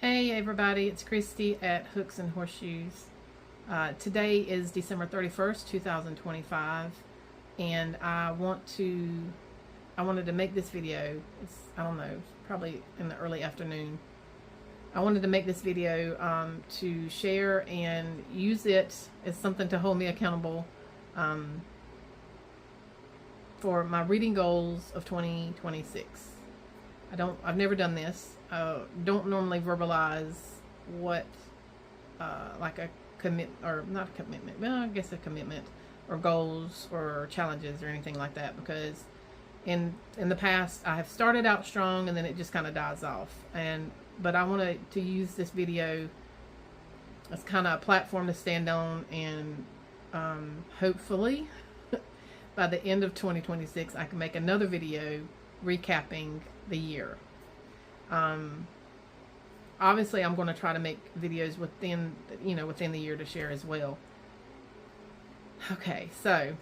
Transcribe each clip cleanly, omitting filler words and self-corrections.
Hey everybody, it's Christy at Hooks and Horseshoes. Today is December 31st, 2025, and I wanted to make this video. I don't know, probably in the early afternoon. I wanted to make this video to share and use it as something to hold me accountable for my reading goals of 2026. I've never done this. Don't normally verbalize what, like a commit, or not a commitment, well, I guess a commitment, or goals, or challenges, or anything like that, because in the past I have started out strong and then it just kind of dies off. But I wanted to use this video as kind of a platform to stand on, and hopefully by the end of 2026 I can make another video recapping the year. Obviously I'm going to try to make videos within the year to share as well. Okay, so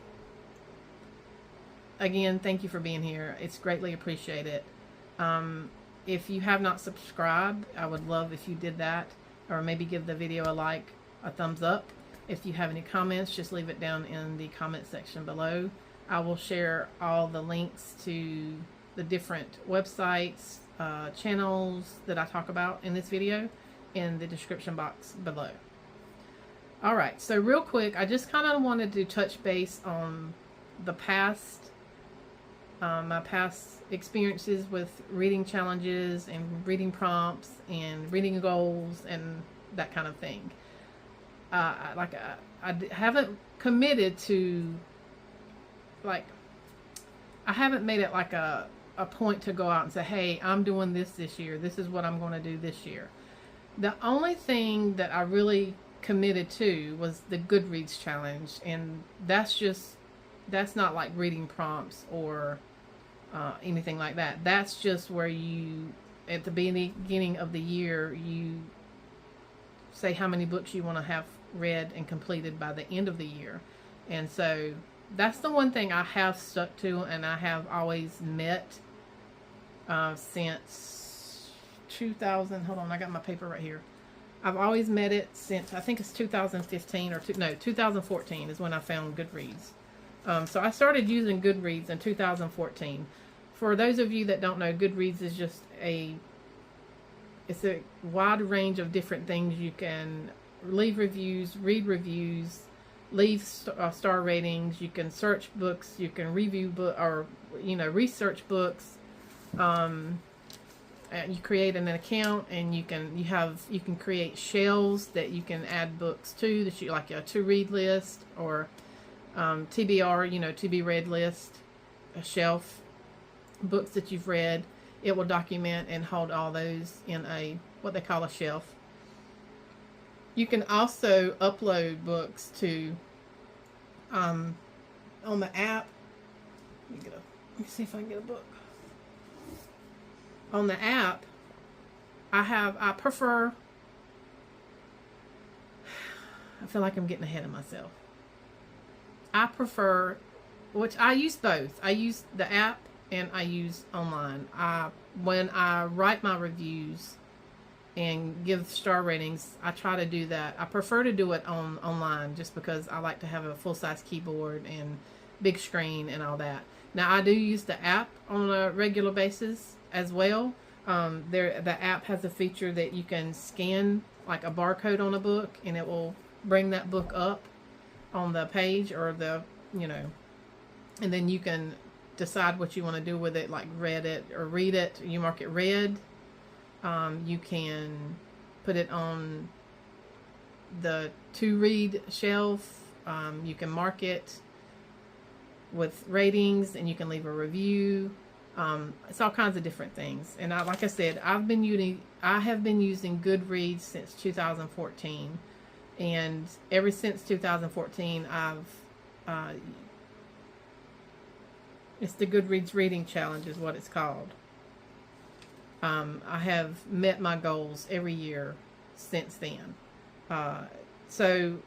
again, thank you for being here. It's greatly appreciated. If you have not subscribed, I would love if you did that, or maybe give the video a like, a thumbs up. If you have any comments, just leave it down in the comment section below. I will share all the links to the different websites, channels that I talk about in this video in the description box below. Alright, so real quick, I just kind of wanted to touch base on the past, my past experiences with reading challenges and reading prompts and reading goals and that kind of thing. I haven't committed to, like, I haven't made it like a point to go out and say, hey, I'm doing this year. This is what I'm going to do this year. The only thing that I really committed to was the Goodreads challenge. And that's not like reading prompts or anything like that. That's just where you, at the beginning of the year, you say how many books you want to have read and completed by the end of the year. And so that's the one thing I have stuck to, and I have always met since 2000. Hold on, I got my paper right here. I've always met it since, I think it's 2015 or 2014 is when I found Goodreads. So I started using Goodreads in 2014. For those of you that don't know, Goodreads is just it's a wide range of different things. You can leave reviews, read reviews, leave star ratings. You can search books. You can review research books. And you create an account, and you can create shelves that you can add books to, that you like a to read list, or TBR, to be read list, a shelf, books that you've read. It will document and hold all those in what they call a shelf. You can also upload books to on the app. Let me see if I can get a book. On the app, I prefer, I feel like I'm getting ahead of myself. I prefer, which I use both. I use the app and I use online. When I write my reviews and give star ratings, I try to do that. I prefer to do it online, just because I like to have a full-size keyboard and big screen and all that. Now, I do use the app on a regular basis as well. The app has a feature that you can scan like a barcode on a book, and it will bring that book up on the page, or and then you can decide what you want to do with it, like read it or read it. You mark it read. You can put it on the to read shelf. You can mark it with ratings, and you can leave a review. It's all kinds of different things. And like I said, I have been using Goodreads since 2014, and ever since 2014, it's the Goodreads Reading Challenge is what it's called. I have met my goals every year since then. So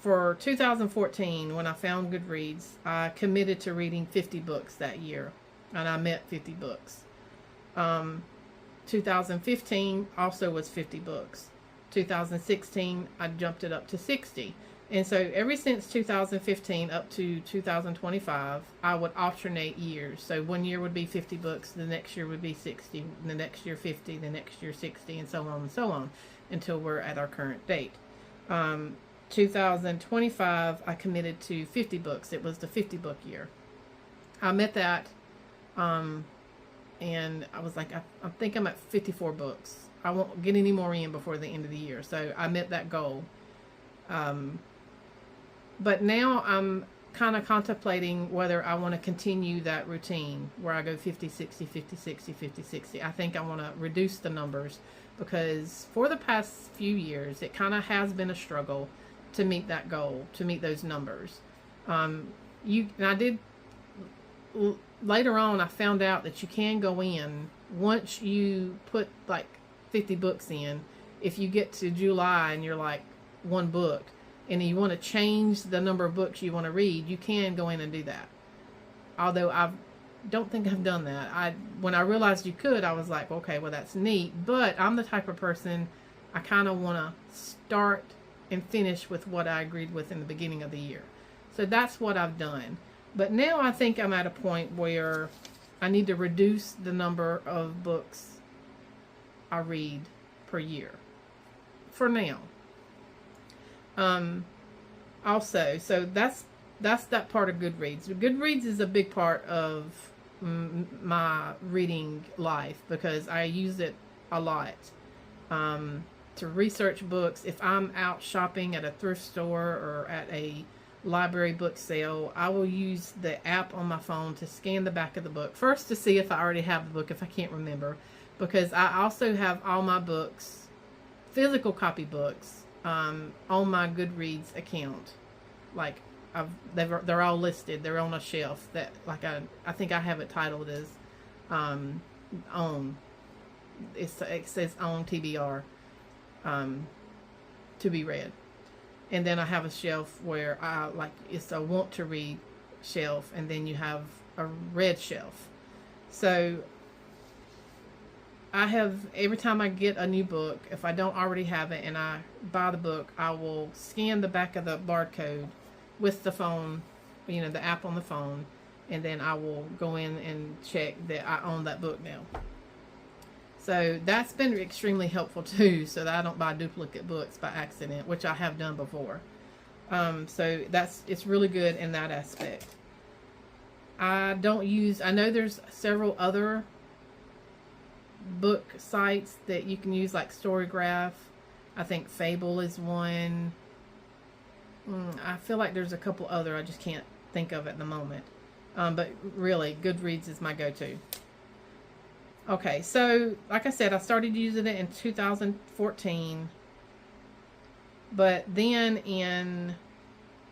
for 2014, when I found Goodreads, I committed to reading 50 books that year, and I met 50 books. 2015 also was 50 books. 2016, I jumped it up to 60. And so ever since 2015 up to 2025, I would alternate years. So one year would be 50 books, the next year would be 60, the next year 50, the next year 60, and so on until we're at our current date. 2025, I committed to 50 books. It was the 50 book year. I met that, and I was like, I think I'm at 54 books. I won't get any more in before the end of the year. So I met that goal. But now I'm kind of contemplating whether I want to continue that routine where I go 50, 60, 50, 60, 50, 60. I think I want to reduce the numbers because for the past few years, it kind of has been a struggle to meet that goal, to meet those numbers. And I did, later on, I found out that you can go in, once you put like 50 books in, if you get to July and you're like one book, and you want to change the number of books you want to read, you can go in and do that. Although I don't think I've done that. When I realized you could, I was like, okay, well, that's neat. But I'm the type of person, I kind of want to start and finish with what I agreed with in the beginning of the year. So that's what I've done. But now I think I'm at a point where I need to reduce the number of books I read per year. For now. Also, so that's that part of Goodreads. Goodreads is a big part of my reading life because I use it a lot to research books. If I'm out shopping at a thrift store or at a library book sale, I will use the app on my phone to scan the back of the book first to see if I already have the book, if I can't remember, because I also have all my books, physical copy books, on my Goodreads account. Like they're all listed. They're on a shelf that, like, I think I have it titled as own. It says own TBR, to be read. And then I have a shelf where I like, it's a want to read shelf, and then you have a read shelf. So I have, every time I get a new book, if I don't already have it and I buy the book, I will scan the back of the barcode with the phone, the app on the phone, and then I will go in and check that I own that book now. So that's been extremely helpful too, so that I don't buy duplicate books by accident, which I have done before. So it's really good in that aspect. I know there's several other book sites that you can use, like Storygraph. I think Fable is one. I feel like there's a couple other I just can't think of at the moment. But really, Goodreads is my go-to. Okay, so like I said, I started using it in 2014. But then in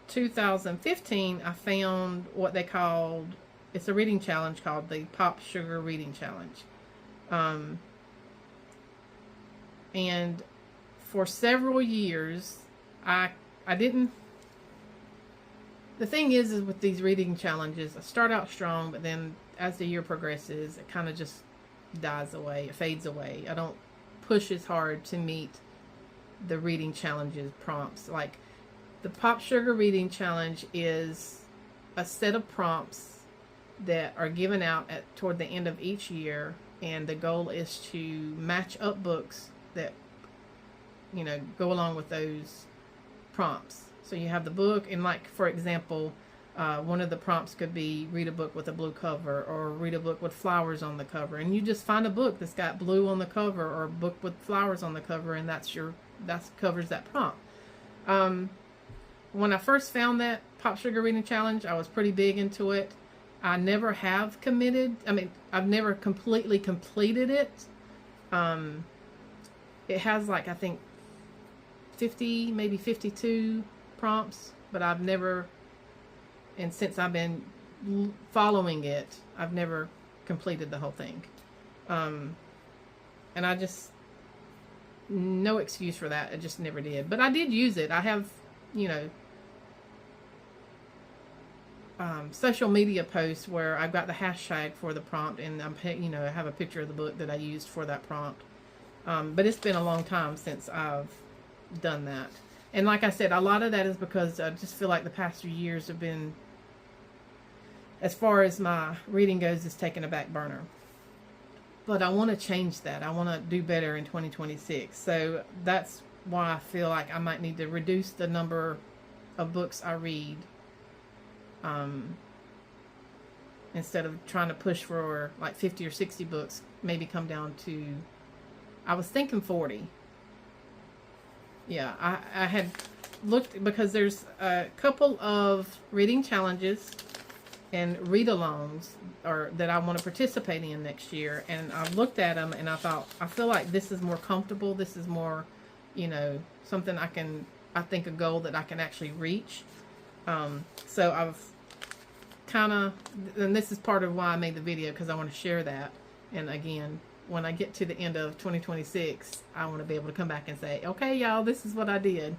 2015, I found what they called, it's a reading challenge called the Pop Sugar Reading Challenge. And for several years, I didn't. The thing is with these reading challenges, I start out strong, but then as the year progresses, it kind of just dies away, it fades away. I don't push as hard to meet the reading challenges prompts. Like the Pop Sugar Reading Challenge is a set of prompts that are given out toward the end of each year, and the goal is to match up books that go along with those prompts. So you have the book, and like, for example, one of the prompts could be read a book with a blue cover, or read a book with flowers on the cover, and you just find a book that's got blue on the cover, or a book with flowers on the cover, and that covers that prompt. When I first found that Pop Sugar Reading Challenge, I was pretty big into it. I never have committed. I've never completely completed it. It has, like, I think 50, maybe 52 prompts, but I've never, and since I've been following it, I've never completed the whole thing. And I just, no excuse for that. I just never did. But I did use it. I have, social media post where I've got the hashtag for the prompt, and I have a picture of the book that I used for that prompt. But it's been a long time since I've done that. And like I said, a lot of that is because I just feel like the past few years have been, as far as my reading goes, is taking a back burner. But I want to change that. I want to do better in 2026. So that's why I feel like I might need to reduce the number of books I read. Instead of trying to push for like 50 or 60 books, maybe come down to, I was thinking 40. Yeah, I had looked, because there's a couple of reading challenges and read-alongs that I want to participate in next year, and I looked at them and I thought, I feel like this is more comfortable, this is more, something I think a goal that I can actually reach. So I've and this is part of why I made the video, because I want to share that. And again, when I get to the end of 2026, I want to be able to come back and say, okay, y'all, this is what I did.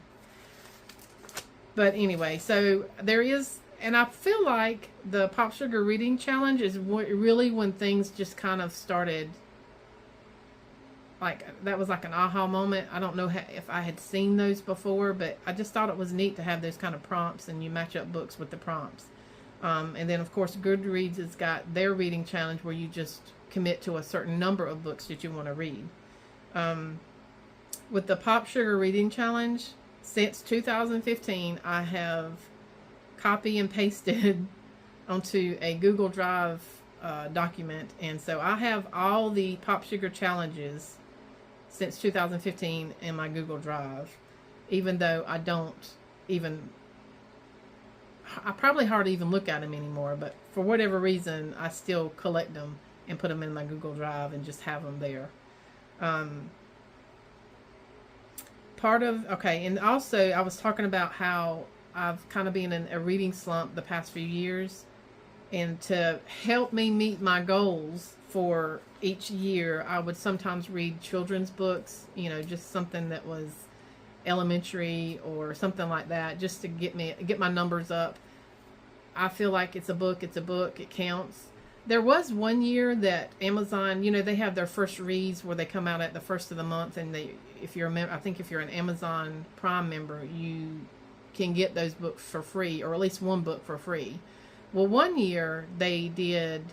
But anyway, so there is, and I feel like the Pop Sugar Reading Challenge is really when things just kind of started, like, that was like an aha moment. I don't know if I had seen those before, but I just thought it was neat to have those kind of prompts, and you match up books with the prompts. And then, of course, Goodreads has got their reading challenge where you just commit to a certain number of books that you want to read. With the Pop Sugar Reading Challenge, since 2015, I have copy and pasted onto a Google Drive document. And so I have all the Pop Sugar challenges since 2015 in my Google Drive, even though I probably hardly even look at them anymore, but for whatever reason, I still collect them and put them in my Google Drive and just have them there. And also I was talking about how I've kind of been in a reading slump the past few years, and to help me meet my goals for each year, I would sometimes read children's books, just something that was elementary or something like that, just to get my numbers up. I feel like it's a book, it counts. There was one year that Amazon, they have their first reads where they come out at the first of the month, and I think if you're an Amazon Prime member, you can get those books for free, or at least one book for free. Well, one year they did,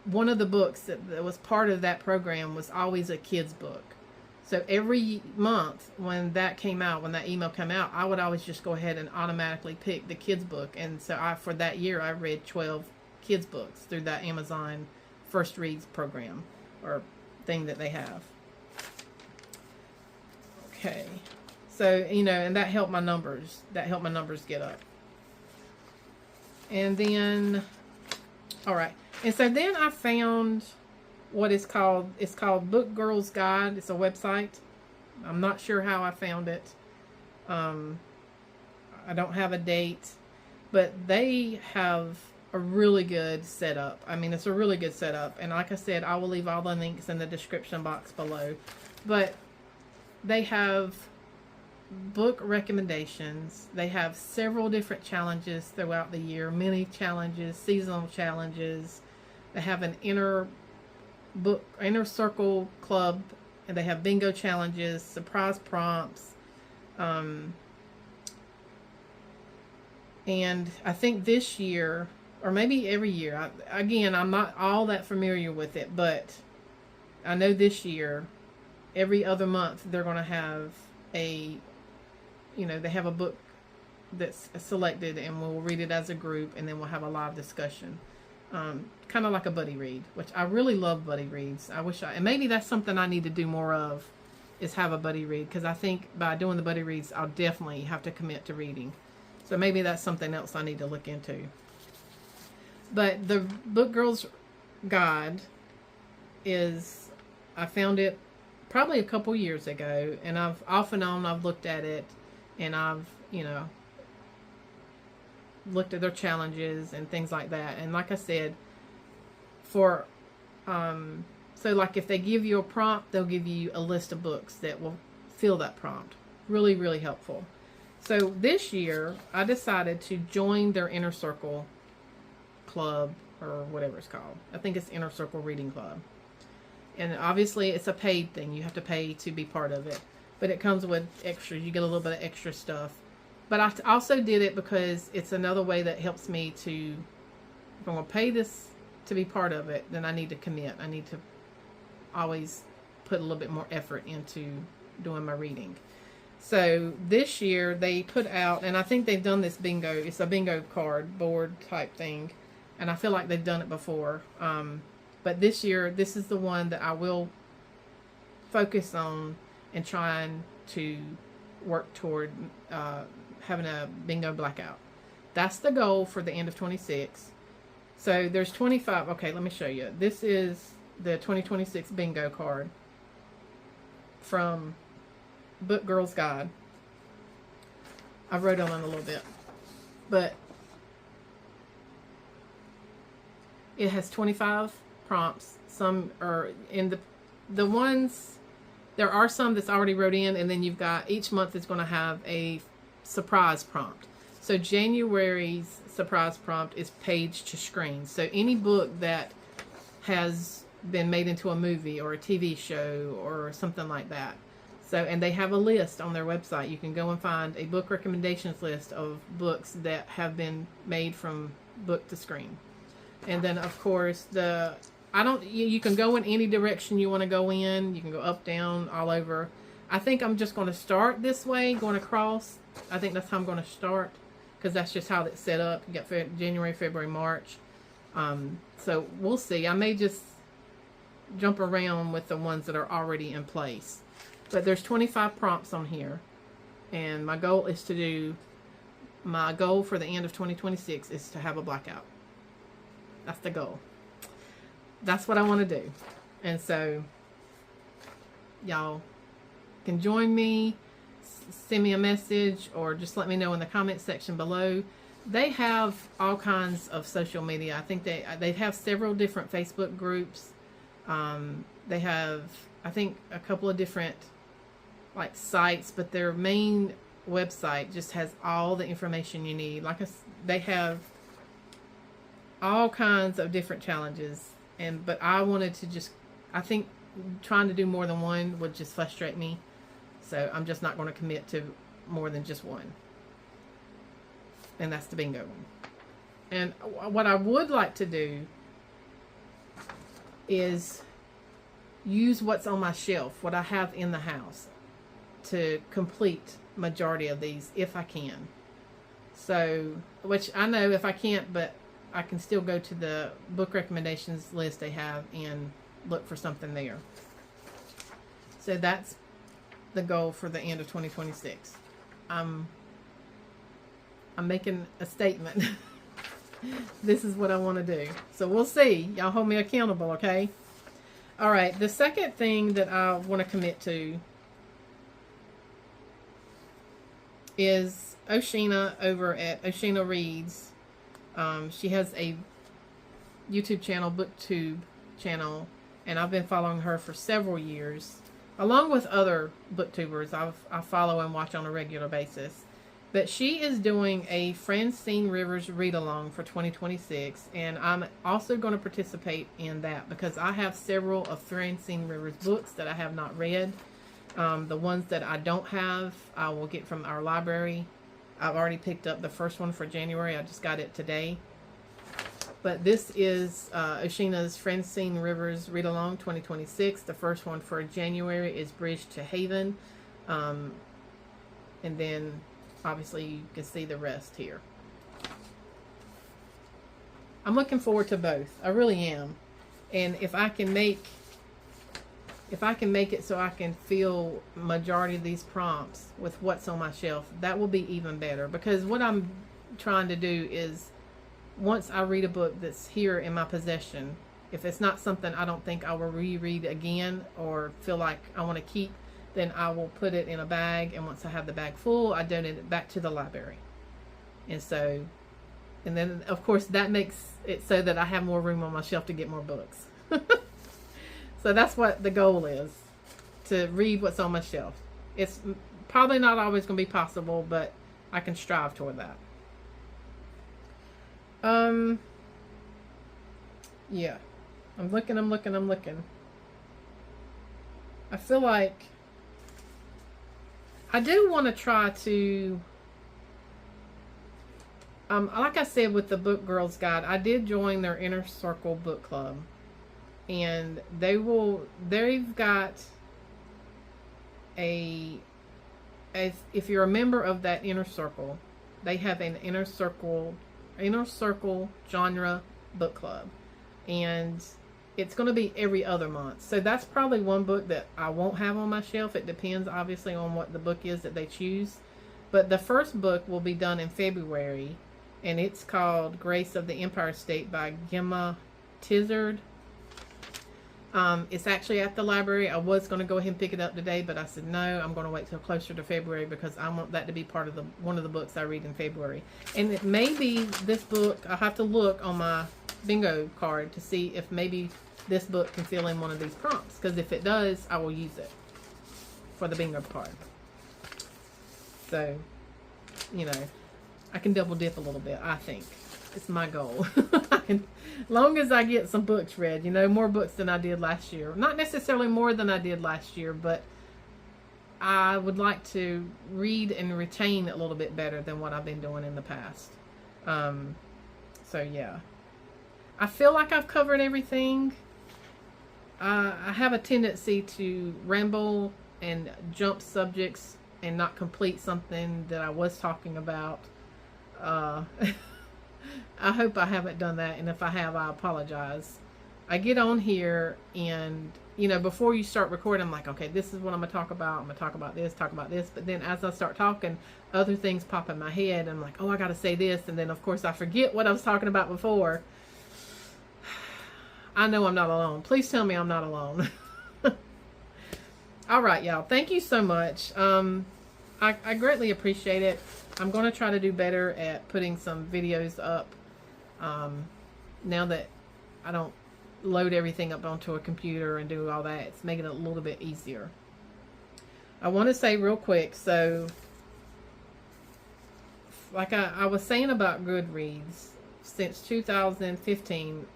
one of the books that was part of that program was always a kid's book. So every month when that email came out, I would always just go ahead and automatically pick the kids book. And so for that year, I read 12 kids books through that Amazon First Reads program or thing that they have. Okay. So, and that helped my numbers. That helped my numbers get up. And then, all right. And so then I found what it's called Book Girl's Guide. It's a website. I'm not sure how I found it. I don't have a date, but they have a really good setup. I mean, it's a really good setup. And like I said, I will leave all the links in the description box below. But they have book recommendations. They have several different challenges throughout the year, mini challenges, seasonal challenges. They have an inner circle club, and they have bingo challenges, surprise prompts. And I think this year, or maybe every year, again, I'm not all that familiar with it, but I know this year, every other month, they're going to have they have a book that's selected, and we'll read it as a group, and then we'll have a live discussion. Kind of like a buddy read, which I really love buddy reads. And maybe that's something I need to do more of, is have a buddy read, because I think by doing the buddy reads, I'll definitely have to commit to reading. So maybe that's something else I need to look into. But the Book Girl's Guide I found it probably a couple years ago, and I've off and on I've looked at it, and I've looked at their challenges and things like that. And like I said, so like if they give you a prompt, they'll give you a list of books that will fill that prompt. Really, really helpful. So this year, I decided to join their Inner Circle club, or whatever it's called. I think it's Inner Circle Reading Club. And obviously, it's a paid thing. You have to pay to be part of it. But it comes with extras. You get a little bit of extra stuff. But I also did it because it's another way that helps me to, if I'm going to pay this to be part of it, then I need to commit. I need to always put a little bit more effort into doing my reading. So this year they put out, and I think they've done this bingo. It's a bingo card board type thing. And I feel like they've done it before. But this year, this is the one that I will focus on and trying to work toward having a bingo blackout. That's the goal for the end of 26. So there's 25. Okay, let me show you. This is the 2026 bingo card from Book Girl's Guide. I wrote on it a little bit, but it has 25 prompts. Some are in the ones, there are some that's already wrote in, and then you've got, each month is going to have a surprise prompt. So January's surprise prompt is page to screen. So any book that has been made into a movie or a TV show or something like that. So, and they have a list on their website. You can go and find a book recommendations list of books that have been made from book to screen. And then of course you can go in any direction you want to go in. You can go up, down, all over. I think I'm just going to start this way, going across. I think that's how I'm going to start, because that's just how it's set up. You got January, February, March. So we'll see. I may just jump around with the ones that are already in place. But there's 25 prompts on here. And my goal is to do, my goal for the end of 2026 is to have a blackout. That's the goal. That's what I want to do. And so y'all can join me, send me a message, or just let me know in the comment section below. They have all kinds of social media. I think they have several different Facebook groups. They have, I think, a couple of different like sites, but their main website just has all the information you need. They have all kinds of different challenges, but I wanted to just, I think trying to do more than one would just frustrate me, so I'm just not going to commit to more than just one, and that's the bingo one. And what I would like to do is use what's on my shelf, what I have in the house, to complete majority of these if I can. So, which I know if I can't, but I can still go to the book recommendations list they have and look for something there. So that's the goal for the end of 2026. I'm making a statement. This is what I want to do. So we'll see. Y'all hold me accountable, okay? All right. The second thing that I want to commit to is Oshina over at Oshina Reads. She has a YouTube channel, BookTube channel, and I've been following her for several years, along with other booktubers I follow and watch on a regular basis. But she is doing a Francine Rivers read-along for 2026, and I'm also going to participate in that because I have several of Francine Rivers books that I have not read. The ones that I don't have, I will get from our library. I've already picked up the first one for January. I just got it today. But this is Oshina's Francine Rivers Read-Along 2026. The first one for January is Bridge to Haven. And then, obviously, you can see the rest here. I'm looking forward to both. I really am. And if I can make it so I can fill majority of these prompts with what's on my shelf, that will be even better. Because what I'm trying to do is, once I read a book that's here in my possession, if it's not something I don't think I will reread again or feel like I want to keep, then I will put it in a bag, and once I have the bag full, I donate it back to the library. And so, and then of course that makes it so that I have more room on my shelf to get more books. So that's what the goal is, to read what's on my shelf. It's probably not always going to be possible, but I can strive toward that. Yeah. I'm looking. I feel like I do want to try to, like I said with the Book Girls Guide, I did join their Inner Circle book club, and they've got if you're a member of that Inner Circle, they have an Inner Circle genre book club, and it's going to be every other month. So that's probably one book that I won't have on my shelf. It depends obviously on what the book is that they choose. But the first book will be done in February, and it's called Grace of the Empire State by Gemma Tizard. It's actually at the library. I was going to go ahead and pick it up today, but I said no, I'm going to wait till closer to February because I want that to be part of one of the books I read in February. And it may be this book. I'll have to look on my bingo card to see if maybe this book can fill in one of these prompts, because if it does, I will use it for the bingo card. So, I can double dip a little bit. I think it's my goal. As long as I get some books read, more books than I did last year. Not necessarily more than I did last year, but I would like to read and retain a little bit better than what I've been doing in the past. So yeah, I feel like I've covered everything. I have a tendency to ramble and jump subjects and not complete something that I was talking about. I hope I haven't done that, and if I have, I apologize. I get on here and, before you start recording, I'm like, okay, this is what I'm going to talk about. I'm going to talk about this. But then as I start talking, other things pop in my head. I'm like, oh, I got to say this. And then, of course, I forget what I was talking about before. I know I'm not alone. Please tell me I'm not alone. All right, y'all. Thank you so much. I greatly appreciate it. I'm going to try to do better at putting some videos up. Now that I don't load everything up onto a computer and do all that, it's making it a little bit easier. I want to say real quick, so like I was saying about Goodreads, since 2015,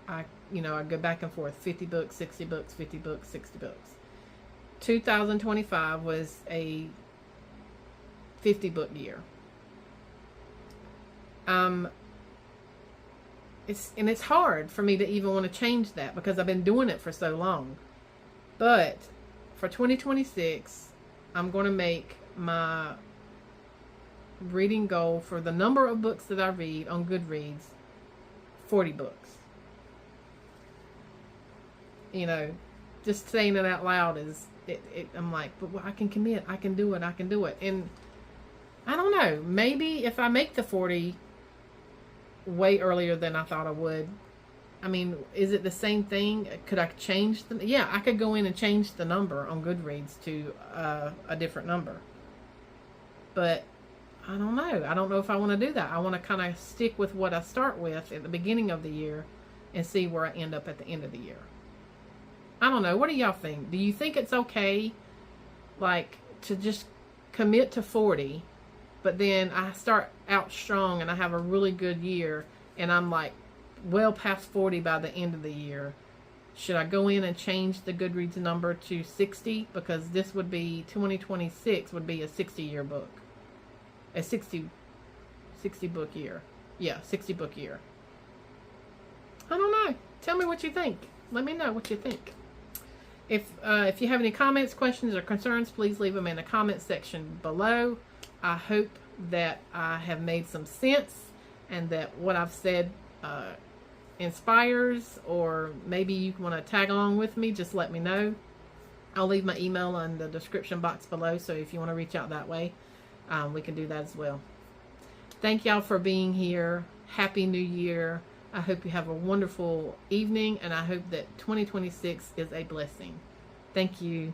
I go back and forth, 50 books, 60 books, 50 books, 60 books. 2025 was a 50 book year. It's hard for me to even want to change that because I've been doing it for so long. But for 2026, I'm going to make my reading goal for the number of books that I read on Goodreads 40 books. Just saying it out loud is I'm like, but I can commit, I can do it. And I don't know, maybe if I make the 40 way earlier than I thought I would, is it the same thing? Could I change yeah, I could go in and change the number on Goodreads to a different number. But I don't know. I don't know if I want to do that. I want to kind of stick with what I start with at the beginning of the year and see where I end up at the end of the year. I don't know. What do y'all think? Do you think it's okay, like, to just commit to 40, but then I start out strong and I have a really good year and I'm like well past 40 by the end of the year? Should I go in and change the Goodreads number to 60? Because this would be 2026 would be a 60-year book. A 60 book year. Yeah, 60 book year. I don't know. Tell me what you think. Let me know what you think. If you have any comments, questions, or concerns, please leave them in the comment section below. I hope that I have made some sense and that what I've said inspires, or maybe you want to tag along with me, just let me know. I'll leave my email in the description box below, so if you want to reach out that way, we can do that as well. Thank y'all for being here. Happy New Year. I hope you have a wonderful evening, and I hope that 2026 is a blessing. Thank you.